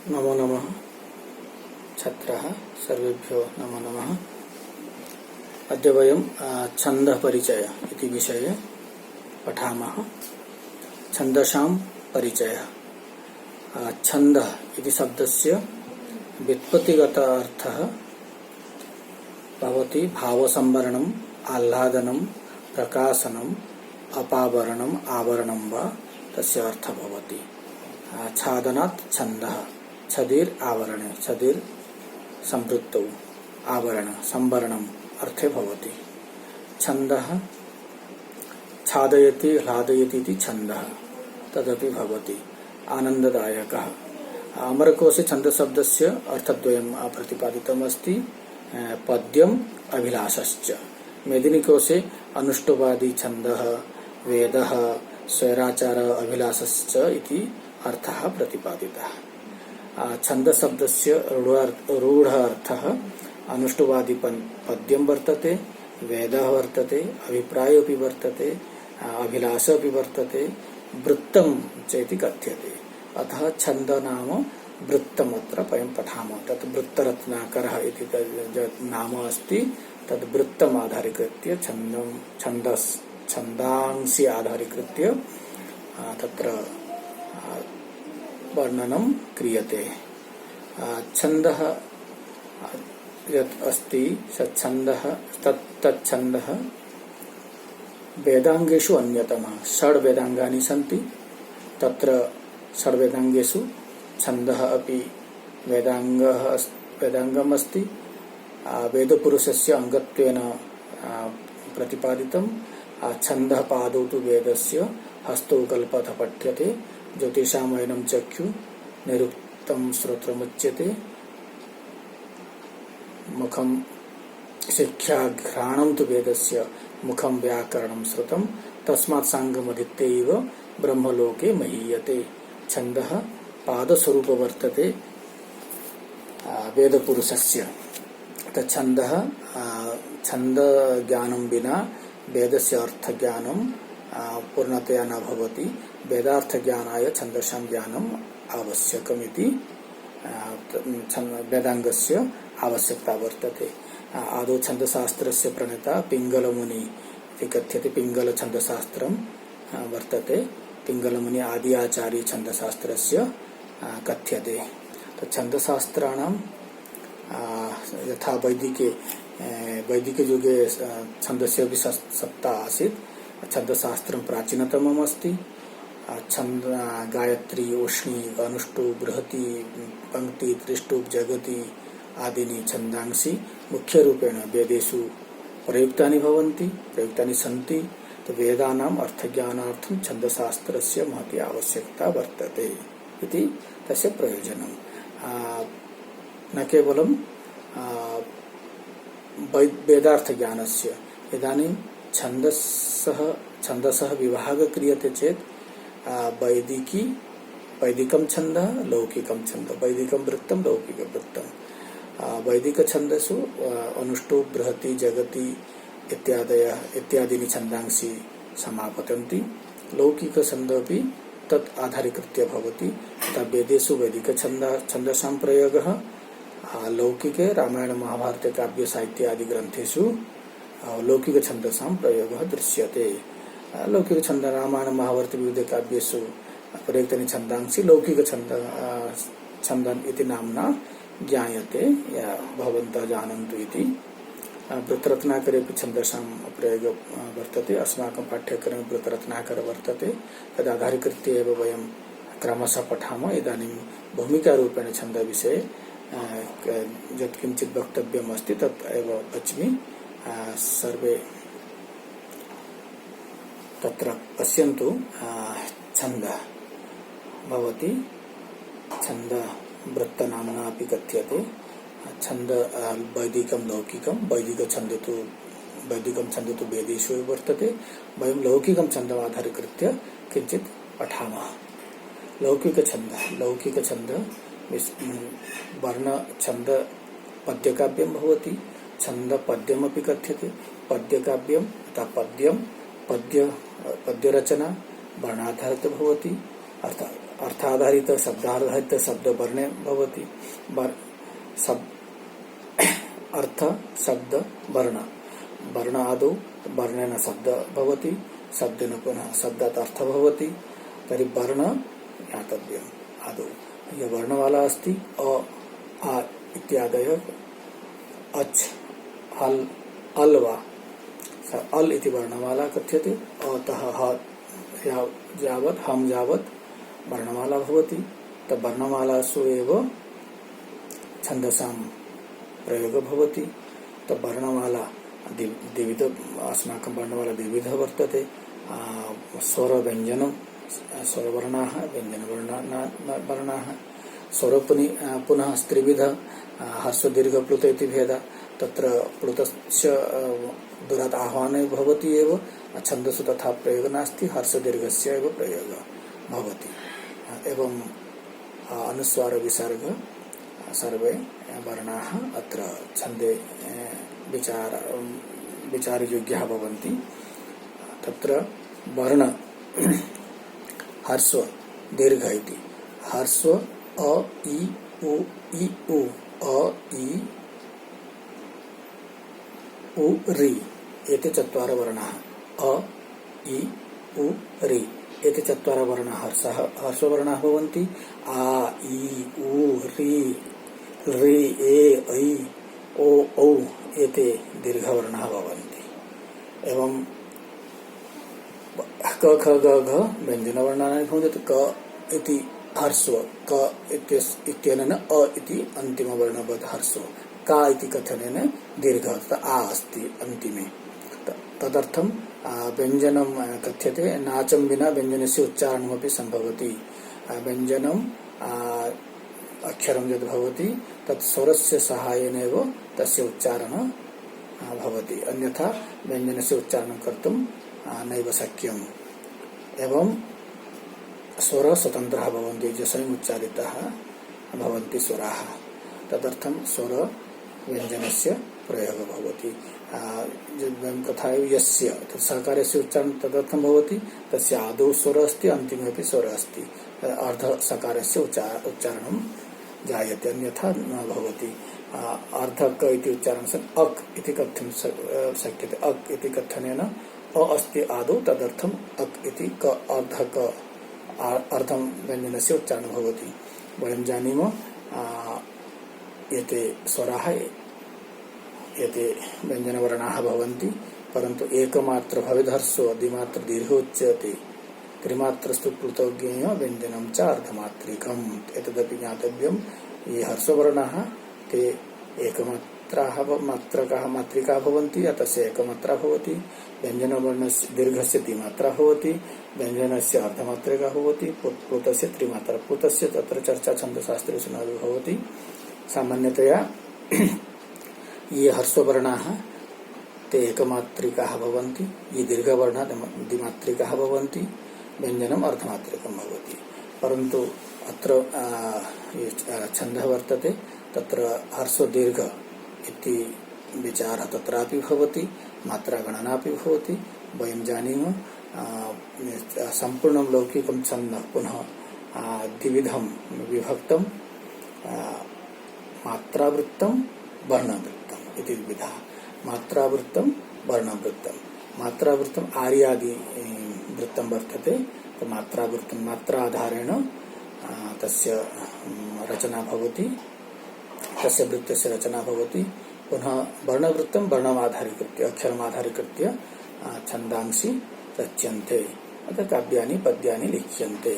नमो नमः छात्राः सर्वेभ्यो नमो नमः। अद्य वयं छन्दः परिचय इति विषये पठामः। छन्दसां परिचयः। छन्दः इति शब्दस्य व्युत्पत्तिगत अर्थः भवति भावसंवरणम्, आह्लादनं, प्रकाशनम्, अपावरणम्, आवरणं वा तस्य अर्थः भवति। छादनात् छन्दः, छदिर् आवरणे, छदिर् संवृत्तौ, आवरण संवरणम् अर्थे भवति। छन्दः छादयति ह्लादयति इति छन्दः तदपि भवति आनन्ददायकः। अमरकोशे छन्दशब्दस्य अर्थद्वयं प्रतिपादितमस्ति, पद्यम् अभिलाषश्च। मेदिनीकोशे अनुष्टुवादी छन्दः, वेदः, स्वैराचार अभिलाषश्च इति अर्थः प्रतिपादितः। छन्दशब्दस्य रूढ अर्थः अनुष्टुवादी पद्यं वर्तते, वेदः वर्तते, अभिप्रायोऽपि वर्तते, अभिलाषः अपि वर्तते, वृत्तं चेति कथ्यते। अतः छन्द नाम वृत्तमत्र वयं पठामः। तत् वृत्तरत्नाकरः इति नाम अस्ति। तद् वृत्तम् आधारीकृत्य छन्दांसि आधारीकृत्य तत्र वर्णनं क्रियते। छन्दः यत् अस्ति छन्दः तच्छन्दः वेदांगेषु अन्यतमः। षड् वेदांगानि सन्ति। तत्र षड् वेदांगेषु छन्दः अपि वेदांगम् अस्ति। वेदपुरुषस्य अङ्गत्वेन प्रतिपादितं। छन्दः पादौ तु वेदस्य, हस्तौ कल्पतः पठ्यते, ज्योतिषामयनं चक्षु निरुक्तं श्रोत्रमुच्यते, मुखं शिक्षाघ्राणं तु वेदस्य, मुखं व्याकरणं श्रुतं, तस्मात् साङ्गमधीत्यैव ब्रह्मलोके महीयते। छन्दः पादस्वरूप वर्तते वेदपुरुषस्य। तच्छन्दः छन्दज्ञानं विना वेदस्य अर्थज्ञानं पूर्णतया न भवति। वेदार्थज्ञानाय छन्दसां ज्ञानम् आवश्यकमिति वेदांगस्य आवश्यकता वर्तते। आदौ छन्दशास्त्रस्य प्रणेता पिङ्गलमुनि इति कथ्यते। पिङ्गलछन्दशास्त्रं वर्तते। पिङ्गलमुनि आदि आचार्य छन्दशास्त्रस्य कथ्यते। छन्दशास्त्राणां यथा वैदिकयुगे छन्दस्य अपि सत्ता आसीत्। छन्दशास्त्रं प्राचीनतमम् अस्ति। छन्द गायत्री, उष्णी, अनुष्टुप्, बृहति, पङ्क्ति, त्रिष्टुप्, जगति आदीनि छन्दांसि मुख्यरूपेण वेदेषु प्रयुक्तानि भवन्ति, प्रयुक्तानि सन्ति। तो वेदानाम् अर्थज्ञानार्थं छन्दशास्त्रस्य महती आवश्यकता वर्तते इति तस्य प्रयोजनं। न केवलं वेदार्थज्ञानस्य। इदानीं छन्दसः विभागः क्रियते चेत् वैदिकं छन्दः, लौकिकं छन्दः, वैदिकं वृत्तं, लौकिकवृत्तं। वैदिकछन्दसु अनुष्टुप्, बृहति, जगति इत्यादीनि छन्दांसि समापतन्ति। लौकिकछन्दोऽपि तत् आधारीकृत्य भवति। तथा वेदेषु वैदिकछन्दसां प्रयोगः, लौकिके रामायण महाभारत काव्य साहित्य आदि ग्रन्थेषु लौकिकछन्दसां प्रयोगः दृश्यते। लौकिकछन्द रामायण महाभारत विविध काव्येषु प्रयुक्तानि छन्दांसि लौकिकछन्दन् इति नाम्ना ज्ञायते, या भवन्तः जानन्तु इति। वृत्तरत्नाकरे अपि छन्दसां प्रयोगः वर्तते। अस्माकं पाठ्यक्रमे वृत्तरत्नाकर वर्तते। तदाधारीकृत्य एव वयं क्रमशः पठामः। इदानीं भूमिकारूपेण छन्दविषये यत्किञ्चित् वक्तव्यम् अस्ति तत् एव वच्मि। सर्वे तत्र पश्यन्तु। छन्दः भवति, छन्द वृत्तनाम्ना अपि कथ्यते। छन्द वैदिकं, लौकिकं। वैदिकं छन्द तु वेदेषु वर्तते। वयं लौकिकं छन्दम् आधारीकृत्य किञ्चित् पठामः। लौकिकछन्द वर्णछन्द पद्यकाव्यं भवति। छन्द पद्यमपि कथ्यते। पद्यकाव्यं तथा पद्यरचना वर्णाधारित भवति। अर्थात् अर्थाधारित शब्दाधारित शब्द वर्णे भवति अर्थ शब्द वर्ण वर्ण आदौ वर्णेन शब्द भवति शब्देन पुनः शब्दात् अर्थ भवति तर्हि वर्ण ज्ञातव्यम् आदौ यह वर्णमाला अस्ति अ आ इत्यादयः अच् हल् अल् वा अल् इति वर्णमाला कथ्यते अतः ह यावत् हम यावत् वर्णमाला भवति तद् वर्णमालासु एव छन्दसां प्रयोगः भवति तद् वर्णमाला द्विविध अस्माकं वर्णमाला द्विविधः वर्तते स्वरव्यञ्जनं स्वरवर्णाः व्यञ्जनवर्णाः स्वर पुनः त्रिविधः ह्रस्वदीर्घप्लुत इति भेदः तत्र प्लुतस्य दुरात् आह्वाने भवति एव छन्दसु तथा प्रयोगः नास्ति हर्षदीर्घस्य एव प्रयोगः भवति एवं अनुस्वार विसर्ग सर्वे वर्णाः अत्र छन्दे विचारयोग्याः भवन्ति तत्र वर्ण हर्स्व दीर्घ इति हर्स्व अ इ उ अ इ उ रि एते चत्वारः वर्णाः अ इ उ रि एते चत्वारः वर्णाः हर्षवर्णाः भवन्ति आ इ उ रि रि ए ऐ ओ औ एते दीर्घवर्णाः भवन्ति एवं क ख ग घ व्यञ्जनवर्णानि भवन्ति क इति हर्स्व क इत्यनेन अ इति अन्तिमवर्णवत् हर्स्व का इति कथनेन दीर्घः आ अस्ति अन्तिमे तदर्थं व्यञ्जनं कथ्यते नाचं विना व्यञ्जनस्य उच्चारणमपि सम्भवति व्यञ्जनं अक्षरं यद् भवति तत् स्वरस्य सहायेनैव तस्य उच्चारणं भवति अन्यथा व्यञ्जनस्य उच्चारणं कर्तुं नैव शक्यम् एवं स्वर स्वतन्त्रः भवन्ति यस्मिन् उच्चारिताः भवन्ति स्वराः तदर्थं स्वर व्यञ्जनस्य प्रयोगः भवति तथा यस्य सकारस्य उच्चारणं तदर्थं भवति तस्य आदौ स्वर अस्ति अन्तिमे स्वर अस्ति अर्धसकारस्य उच्चारणं जायते अन्यथा न भवति अर्धक इति उच्चारणं अक् इति कथ्तुं शक्यते अक् इति कथनेन अ अस्ति आदौ तदर्थम् अक् इति क अर्धक अर्धं व्यञ्जनस्य उच्चारणं भवति वयं जानीमः एते स्वराः एते व्यञ्जनवर्णाः भवन्ति परन्तु एकमात्र भवेद् ह्रस्व द्विमात्र दीर्घ उच्यते त्रिमात्रस्तु प्लुतोज्ञेय व्यञ्जनं च अर्धमात्रिकम् एतदपि ज्ञातव्यं ये हर्षवर्णाः ते एकमात्राः मात्रिकाः भवन्ति तस्य एकमात्रा भवति व्यञ्जनवर्णस्य दीर्घस्य द्विमात्रा भवति व्यञ्जनस्य अर्धमात्रिका भवति प्लुतस्य त्रिमात्रा प्लुतस्य तत्र चर्चा छन्दशास्त्रेषु न भवति सामान्यतया ये हर्षवर्णाः ते एकमात्रिकाः भवन्ति ये दीर्घवर्णाः द्विमात्रिकाः भवन्ति व्यञ्जनम् अर्धमात्रिकं भवति परन्तु अत्र छन्दः वर्तते तत्र हर्षदीर्घ इति विचारः तत्रापि भवति मात्रागणनापि भवति वयं जानीमः सम्पूर्णं लौकिकं छन्दः पुनः द्विविधं विभक्तं मात्रावृत्तं वर्णवृत्तम् इति द्विविधः मात्रावृत्तं वर्णवृत्तं मात्रावृत्तम् आर्यादि वृत्तं वर्तते मात्रावृत्तं मात्राधारेण तस्य रचना भवति तस्य वृत्तस्य रचना भवति पुनः वर्णवृत्तं वर्णमाधारीकृत्य अक्षरमाधारीकृत्य छन्दांसि रच्यन्ते अतः काव्यानि पद्यानि लिख्यन्ते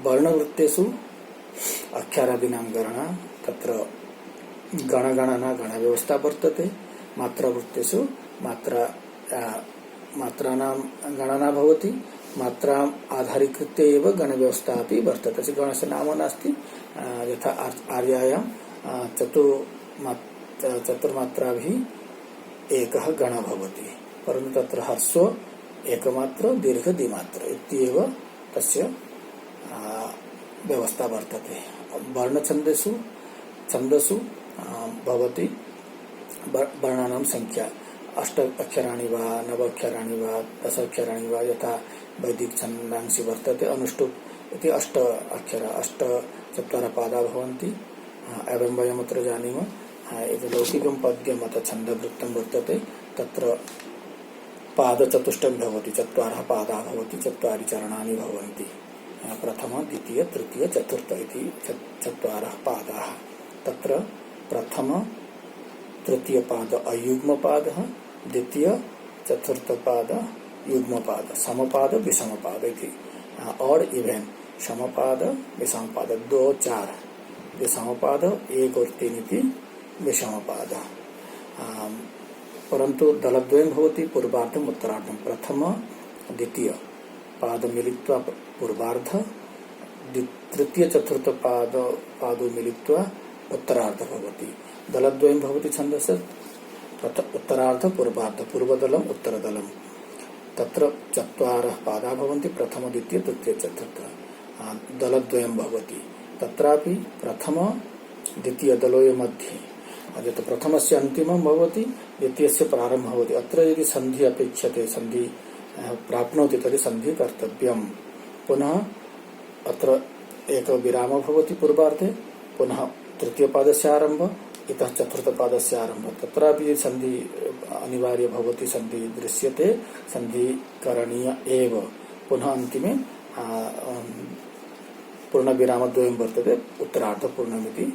वर्णवृत्तेषु अक्षरादीनां गणना तत्र गणगणना गणव्यवस्था वर्तते मात्रावृत्तेषु मात्राणां गणना भवति मात्राम् आधारीकृत्य एव गणव्यवस्था अपि वर्तते गणस्य नाम नास्ति यथा आर्यायां चतुर्मात्राभिः एकः गणः भवति परन्तु तत्र ह्रस्व एकमात्र दीर्घ द्विमात्र इत्येव तस्य व्यवस्था वर्तते छन्दसु भवति वर्णानां संख्या 8 अक्षराणि वा 9 अक्षराणि वा 10 अक्षराणि वा यथा वैदिक छन्दांसि वर्तते अनुष्टुप् इति अष्ट अक्षर अष्ट चत्वारः पादा भवन्ति। एवं वयमत्र जानीमः यत् लौकिकं पद्यम् अथ छन्दवृत्तं वर्तते तत्र पादचतुष्टयं भवति, चत्वारः पादाः भवति, चत्वारि चरणानि भवन्ति। प्रथम द्वितीय तृतीय चतुर्थ इति चत्वारः पादाः। तत्र प्रथम तृतीय पाद अयुग्मपादः, द्वितीय चतुर्थ पाद युग्मपाद, समपाद विषमपाद इति और इवेन समपाद विषमपाद 2 4, विषमपाद 1 और 3 इति विषमपाद। परन्तु दलद्वयं भवति पूर्वार्धम् उत्तरार्धम्। प्रथम द्वितीय पाद मिलित्वा पूर्वार्ध, तृतीय चतुर्थ पादौ मिलित्वा उत्तरार्ध भवति। दलद्वयं भवति छन्दस्य उत्तरार्ध पूर्वार्ध, पूर्वदलम् उत्तरदलम्। तत्र चत्वारः पादाः भवन्ति, प्रथम द्वितीय तृतीय चतुर्थ, दलद्वयं भवति। तत्रापि प्रथम द्वितीय दलयोः मध्ये यत् प्रथमस्य अन्तिमं भवति, द्वितीयस्य प्रारम्भः भवति। अत्र यदि सन्धि अपेक्षते, सन्धि प्राप्नोति तर्हि सन्धि कर्तव्यम्। पुनः अत्र एक विरामः भवति पूर्वार्धे, पुनः तृतीयपादस्य आरम्भः, इतः चतुर्थपादस्य आरम्भः। तत्रापि सन्धि अनिवार्य भवति, सन्धि दृश्यते, सन्धि करणीय एव। पुनः अन्तिमे पूर्णविरामद्वयं वर्तते, उत्तरार्धपूर्णमिति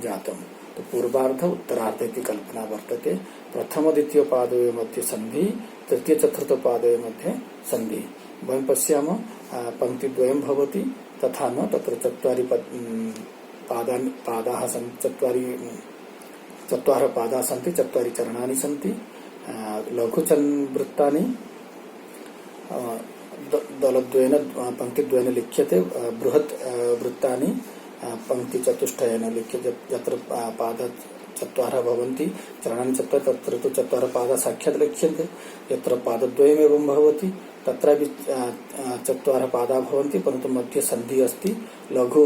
जातम्। तो पूर्वार्ध उत्तरार्ध इति कल्पना वर्तते। प्रथम द्वितीय पादयोः मध्ये सन्धि, तृतीय चतुर्थ पादयोः मध्ये सन्धि। वयं पश्यामः पङ्क्तिद्वयं भवति, तथा न तत्र चत्वारि पादाः सन्ति, चत्वारः पादाः सन्ति, चत्वारि चरणानि सन्ति। लघुचन्द्वृत्तानि दलद्वयेन पङ्क्तिद्वयेन लिख्यते, बृहत् वृत्तानि पङ्क्तिचतुष्टयेन लिख्यते। यत्र पाद चत्वारः भवन्ति, चरणानि चत्वारि, तत्र तु चत्वारः पादाः साक्षात् लिख्यन्ते। यत्र पादद्वयमेवं भवति तत्रापि चत्वारः पादाः भवन्ति, परन्तु मध्ये सन्धि अस्ति। लघु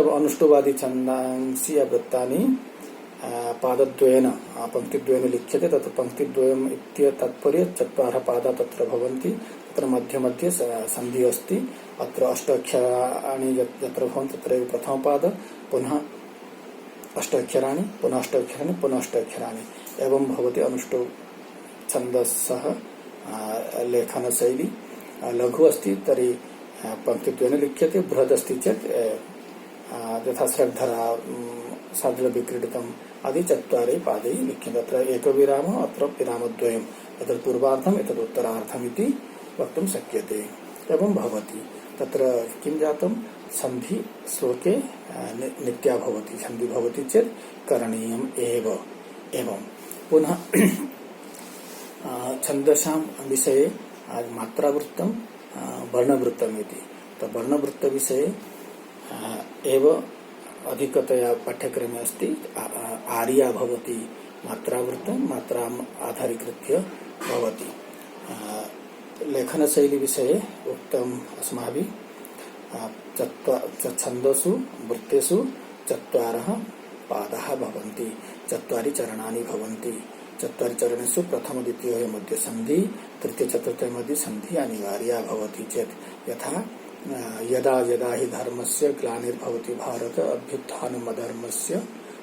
अनुष्टुवादि छन्दांसि वृत्तानि पादद्वयेन पङ्क्तिद्वयेन लिख्यते। तत्र पङ्क्तिद्वयम् इत्य तात्पर्ये चत्वारः पादाः तत्र भवन्ति, तत्र मध्ये मध्ये सन्धि अस्ति। अत्र अष्टाक्षराणि यत्र भवन्ति तत्र प्रथमपाद, पुनः अष्टाक्षराणि, पुनः अष्टाक्षराणि, पुनः अष्टाक्षराणि, एवं भवति अनुष्टुप् छन्दसः लेखनशैली। लघु अस्ति तर्हि पङ्क्तिद्वयेन लिख्यते, बृहदस्ति चेत् यथा श्रद्धरा, सार्धविक्रीडितम् आदि चत्वारि पादै लिख्यन्ते। अत्र एकविरामः, अत्र विरामद्वयम्, एतत् पूर्वार्धम् एतत् उत्तरार्धम् इति वक्तुं शक्यते। एवं भवति। तत्र किं जातं, सन्धि श्लोके नित्या भवति, सन्धि भवति चेत् करणीयम् एव। एवं पुनः छन्दसां विषये मात्रावृत्तं वर्णवृत्तम् इति। तो वर्णवृत्तविषये एव अधिकतया पाठ्यक्रमे अस्ति। आर्या भवति मात्रावृत्तं, मात्राम् आधारीकृत्य भवति। लेखनशैली विषये उक्तम् अस्माभिः। छन्दसु वृत्तेषु चत्वारः पादाः भवन्ति, चत्वारि चरणानि भवन्ति। चत्वारि चरणेषु प्रथम द्वितीयोः मध्ये सन्धि, तृतीय चतुर्थयोः मध्ये सन्धि अनिवार्या भवति चेत्। यथा यदा यदा हि धर्मस्य ग्लानिर्भवति भारत अभ्युत्थानमधर्मस्य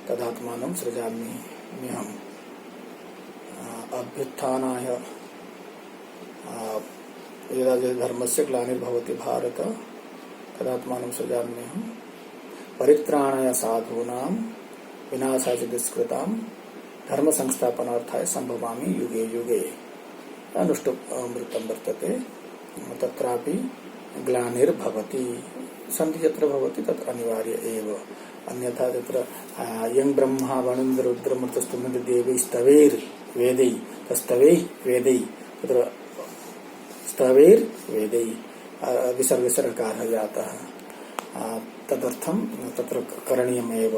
तदात्मानं सृजाम्यहम्। अभ्युत्थानाय यदा यदा धर्मस्य ग्लानिर्भवति भारत तदात्मानं सृजाम्यहम्। परित्राणाय साधूनां विनाशाय च दुष्कृतां धर्म संस्थापनार्थाय संभवामि युगे युगे। अनुष्टुप् वर्तते। तत्रापि ग्लानिर्भवति, सन्धि यत्र भवति तत्र अनिवार्य एव। अन्यथा तत्र यं ब्रह्मा वणिन्द्र रुद्रमृतस्तुम्नन्ति देवैः स्तवैर् वेदैः, तस्तवैः वेदैः, तत्र स्तवैर् वेदैः विसर्गकारः जातः। तदर्थं तत्र करणीयमेव।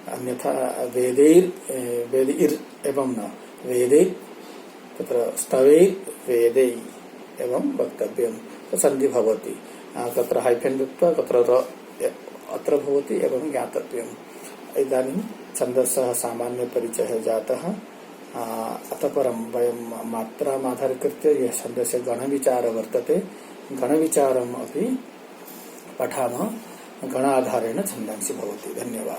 अन्यथा वेदैर् एवं न, वेदैर् तत्र स्तवैर् वेदैः एवं वक्तव्यं। सन्धि भवति, तत्र हाइफेन दत्वा तत्र अत्र भवति एवं ज्ञातव्यम्। इदानीं छन्दसः सामान्य परिचयः जातः। अतः परं वयं मात्रामाधारीकृत्य यः छन्दस्य गणविचारः वर्तते, गणविचारम् अपि पठामः गणाधारेण छन्दांसि भवति। धन्यवाद।